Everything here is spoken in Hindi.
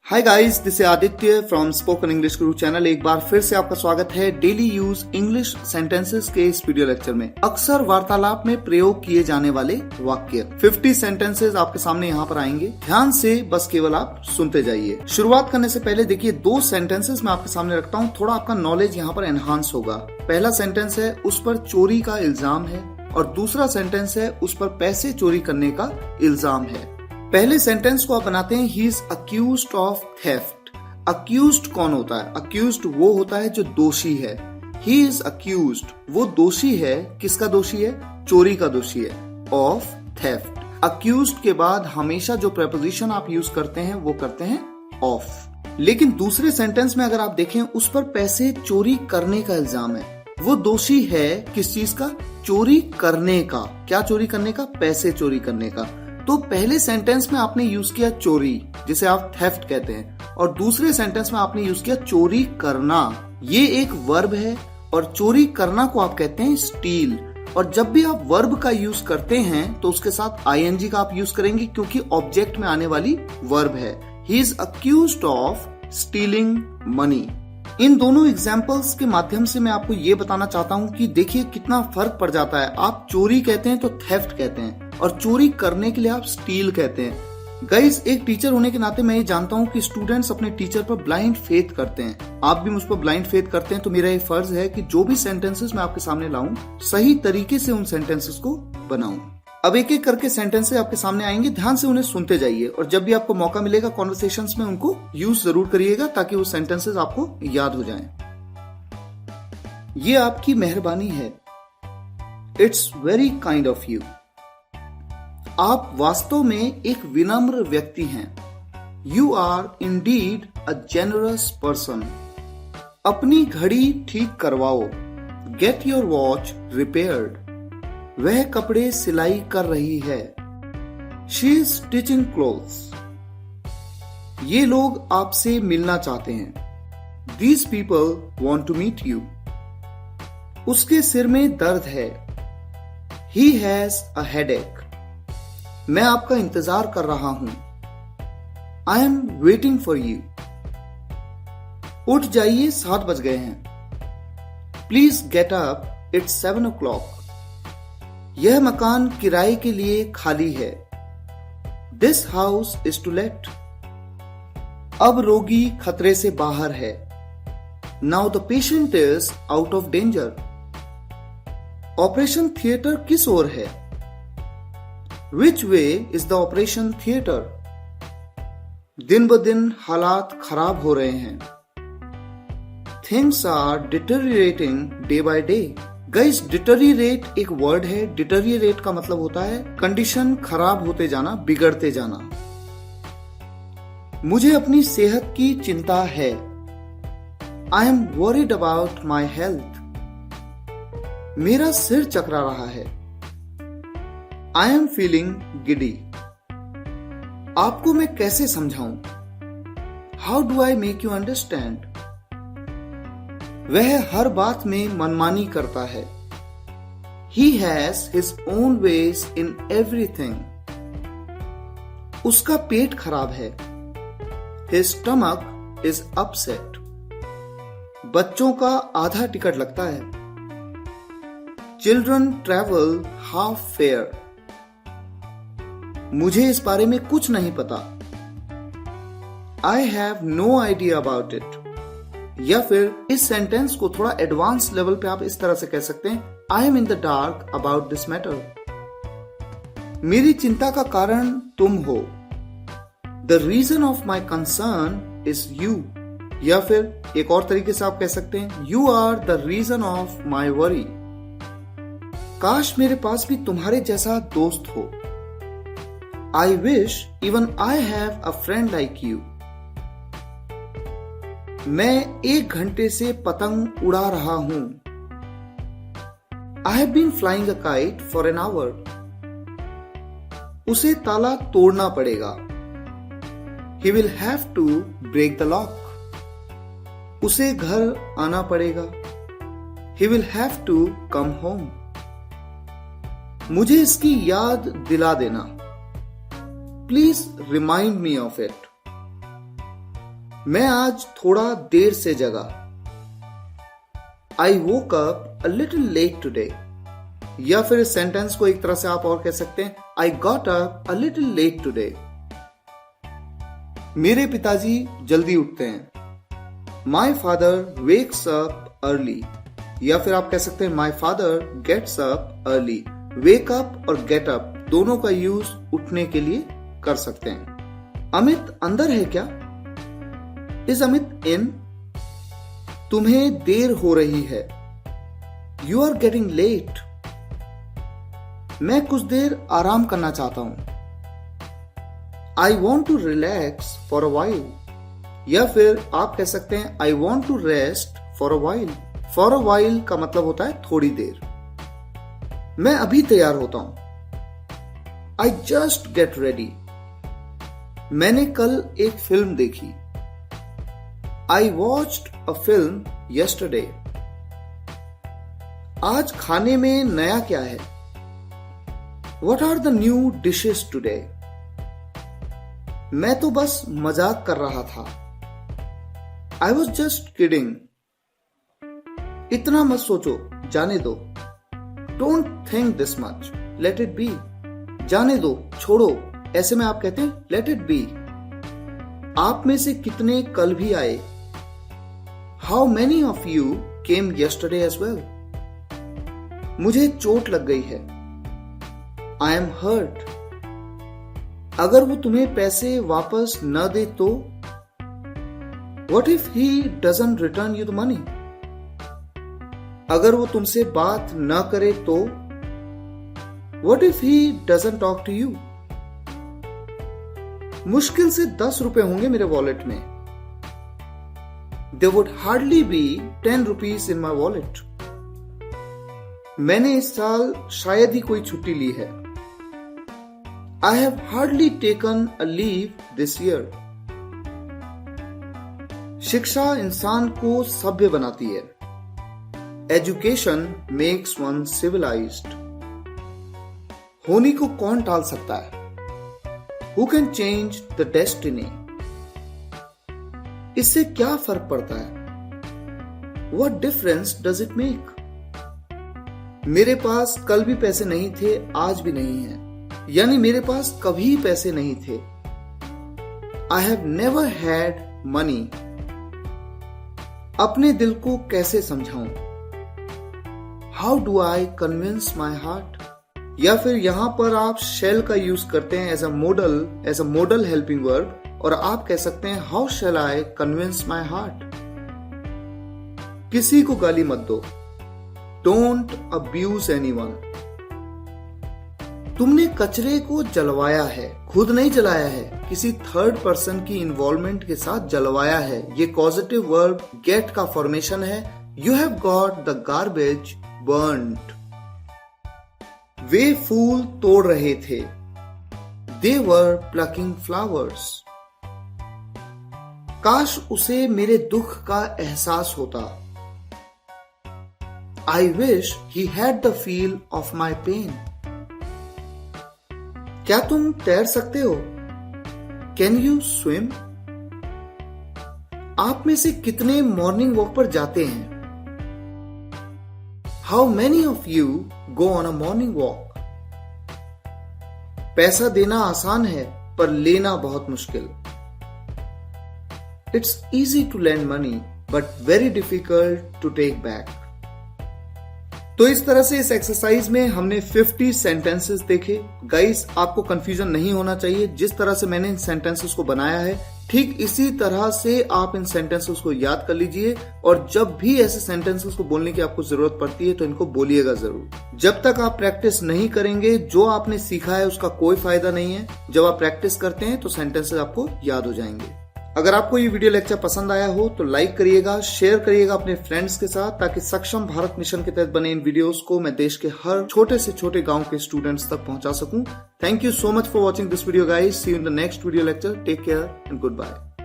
Hi guys, this is Aditya from spoken English Guru channel. एक बार फिर से आपका स्वागत है डेली यूज इंग्लिश सेंटेंसेस के इस वीडियो लेक्चर में। अक्सर वार्तालाप में प्रयोग किए जाने वाले वाक्य 50 सेंटेंसेस आपके सामने यहाँ पर आएंगे। ध्यान से बस केवल आप सुनते जाइए। शुरुआत करने से पहले देखिए, 2 सेंटेंसेस मैं आपके सामने रखता हूँ, थोड़ा आपका नॉलेज यहाँ पर एनहांस होगा। पहला सेंटेंस है उस पर चोरी का इल्जाम है और दूसरा सेंटेंस है उस पर पैसे चोरी करने का इल्जाम है। पहले सेंटेंस को आप बनाते हैं, ही is accused of theft. Accused कौन होता है? अक्यूज्ड वो होता है जो दोषी है। ही इज अक्यूज्ड, वो दोषी है। किसका दोषी है? चोरी का दोषी है। Of theft. अक्यूज्ड के बाद हमेशा जो प्रेपोजिशन आप यूज करते हैं वो करते हैं ऑफ। लेकिन दूसरे सेंटेंस में अगर आप देखें, उस पर पैसे चोरी करने का इल्जाम है। वो दोषी है किस चीज का? चोरी करने का। क्या चोरी करने का? पैसे चोरी करने का। तो पहले सेंटेंस में आपने यूज किया चोरी, जिसे आप थेफ्ट कहते हैं, और दूसरे सेंटेंस में आपने यूज किया चोरी करना। ये एक वर्ब है और चोरी करना को आप कहते हैं स्टील। और जब भी आप वर्ब का यूज करते हैं तो उसके साथ आईएनजी का आप यूज करेंगे, क्योंकि ऑब्जेक्ट में आने वाली वर्ब है। He is accused of stealing money. इन दोनों एग्जाम्पल्स के माध्यम से मैं आपको ये बताना चाहता हूँ कि देखिए कितना फर्क पड़ जाता है। आप चोरी कहते हैं तो थेफ्ट कहते हैं, और चोरी करने के लिए आप स्टील कहते हैं। गाइस, एक टीचर होने के नाते मैं ये जानता हूँ कि स्टूडेंट्स अपने टीचर पर ब्लाइंड फेथ करते हैं। आप भी मुझ पर ब्लाइंड फेथ करते हैं, तो मेरा ये फर्ज है कि जो भी सेंटेंसेस मैं आपके सामने लाऊं, सही तरीके से उन सेंटेंसेस को बनाऊं। अब एक एक करके सेंटेंसेस आपके सामने आएंगे, ध्यान से उन्हें सुनते जाइए, और जब भी आपको मौका मिलेगा कॉन्वर्सेशंस में उनको यूज जरूर करिएगा, ताकि वो सेंटेंसेस आपको याद हो जाएं। ये आपकी मेहरबानी है। It's very kind of you. आप वास्तव में एक विनम्र व्यक्ति हैं। You are indeed a generous person. अपनी घड़ी ठीक करवाओ। Get your watch repaired. वह कपड़े सिलाई कर रही है। She is stitching clothes. ये लोग आपसे मिलना चाहते हैं। These people want to meet you. उसके सिर में दर्द है। He has a headache. मैं आपका इंतजार कर रहा हूं। I am waiting for you. उठ जाइए, 7 बज गए हैं। Please get up, it's 7 o'clock। यह मकान किराए के लिए खाली है। This house is to let. अब रोगी खतरे से बाहर है। Now the patient is out of danger. Operation theatre किस ओर है? Which way is the operation theater? दिन ब दिन हालात खराब हो रहे हैं। Things are deteriorating day by day. Guys, deteriorate एक वर्ड है। deteriorate का मतलब होता है कंडीशन खराब होते जाना, बिगड़ते जाना। मुझे अपनी सेहत की चिंता है। I am worried about my health. मेरा सिर चकरा रहा है। I am feeling giddy. आपको मैं कैसे समझाऊं? How do I make you understand? वह हर बात में मनमानी करता है। He has his own ways in everything. उसका पेट खराब है। His stomach is upset. बच्चों का आधा टिकट लगता है। Children travel half fare. मुझे इस बारे में कुछ नहीं पता। I have no idea about it. या फिर इस सेंटेंस को थोड़ा एडवांस लेवल पे आप इस तरह से कह सकते हैं, I am in the dark about this matter. मेरी चिंता का कारण तुम हो। The reason of my concern is you. या फिर एक और तरीके से आप कह सकते हैं, You are the reason of my worry. काश मेरे पास भी तुम्हारे जैसा दोस्त हो। I wish even I have a friend like you. मैं 1 घंटे से पतंग उड़ा रहा हूं। I have been flying a kite for an hour. उसे ताला तोड़ना पड़ेगा। He will have to break the lock. उसे घर आना पड़ेगा। He will have to come home. मुझे इसकी याद दिला देना। Please remind me of it. मैं आज थोड़ा देर से जगा। I woke up a little late today. या फिर इस सेंटेंस को एक तरह से आप और कह सकते हैं I got up a little late today. मेरे पिताजी जल्दी उठते हैं। My father wakes up early. या फिर आप कह सकते हैं My father gets up early. Wake up और get up दोनों का यूज उठने के लिए कर सकते हैं। अमित अंदर है क्या? Is Amit in? तुम्हें देर हो रही है। You are getting late. मैं कुछ देर आराम करना चाहता हूं। I want to relax for a while. या फिर आप कह सकते हैं I want to rest for a while. For a while का मतलब होता है थोड़ी देर। मैं अभी तैयार होता हूं। I just get ready. मैंने कल एक फिल्म देखी। I watched a film yesterday. आज खाने में नया क्या है? What are the new dishes today? मैं तो बस मजाक कर रहा था। I was just kidding. इतना मत सोचो, जाने दो। Don't think this much. Let it be. जाने दो, छोड़ो। ऐसे में आप कहते हैं let it be. आप में से कितने कल भी आए? How many of you came yesterday as well? मुझे चोट लग गई है। I am hurt. अगर वो तुम्हें पैसे वापस न दे तो? What if he doesn't return you the money? अगर वो तुमसे बात न करे तो? What if he doesn't talk to you? मुश्किल से 10 रुपए होंगे मेरे वॉलेट में। There would hardly be 10 rupees in my wallet. मैंने इस साल शायद ही कोई छुट्टी ली है। I have hardly taken a leave this year. शिक्षा इंसान को सभ्य बनाती है। Education makes one civilized. होनी को कौन टाल सकता है? Who can change the destiny? इससे क्या फर्क पड़ता है? What difference does it make? मेरे पास कल भी पैसे नहीं थे, आज भी नहीं है। यानी मेरे पास कभी पैसे नहीं थे। I have never had money. अपने दिल को कैसे समझाऊं? How do I convince my heart? या फिर यहां पर आप shall का यूज करते हैं as a modal helping verb और आप कह सकते हैं How shall I convince my heart? किसी को गाली मत दो। Don't abuse anyone. तुमने कचरे को जलवाया है, खुद नहीं जलाया है, किसी थर्ड पर्सन की इन्वॉल्वमेंट के साथ जलवाया है। ये कॉजेटिव वर्ब गेट का फॉर्मेशन है। You have got the garbage burnt. वे फूल तोड़ रहे थे। They were plucking flowers. काश उसे मेरे दुख का एहसास होता। I wish he had the feel of my pain. क्या तुम तैर सकते हो? Can you swim? आप में से कितने मॉर्निंग वॉक पर जाते हैं? How many of you go on a morning walk? पैसा देना आसान है पर लेना बहुत मुश्किल। It's easy to lend money, but very difficult to take back. तो इस तरह से इस एक्सरसाइज में हमने 50 सेंटेंसेस देखे। गाइस, आपको कंफ्यूजन नहीं होना चाहिए। जिस तरह से मैंने इन सेंटेंसेस को बनाया है, ठीक इसी तरह से आप इन सेंटेंसेस को याद कर लीजिए और जब भी ऐसे सेंटेंसेस को बोलने की आपको जरूरत पड़ती है तो इनको बोलिएगा जरूर। जब तक आप प्रैक्टिस नहीं करेंगे, जो आपने सीखा है उसका कोई फायदा नहीं है। जब आप प्रैक्टिस करते हैं तो सेंटेंसेस आपको याद हो जाएंगे। अगर आपको ये वीडियो लेक्चर पसंद आया हो तो लाइक करिएगा, शेयर करिएगा अपने फ्रेंड्स के साथ, ताकि सक्षम भारत मिशन के तहत बने इन वीडियोस को मैं देश के हर छोटे से छोटे गांव के स्टूडेंट्स तक पहुंचा सकूं। Thank you so much for watching this video guys. See you in the next video lecture. Take care and good bye.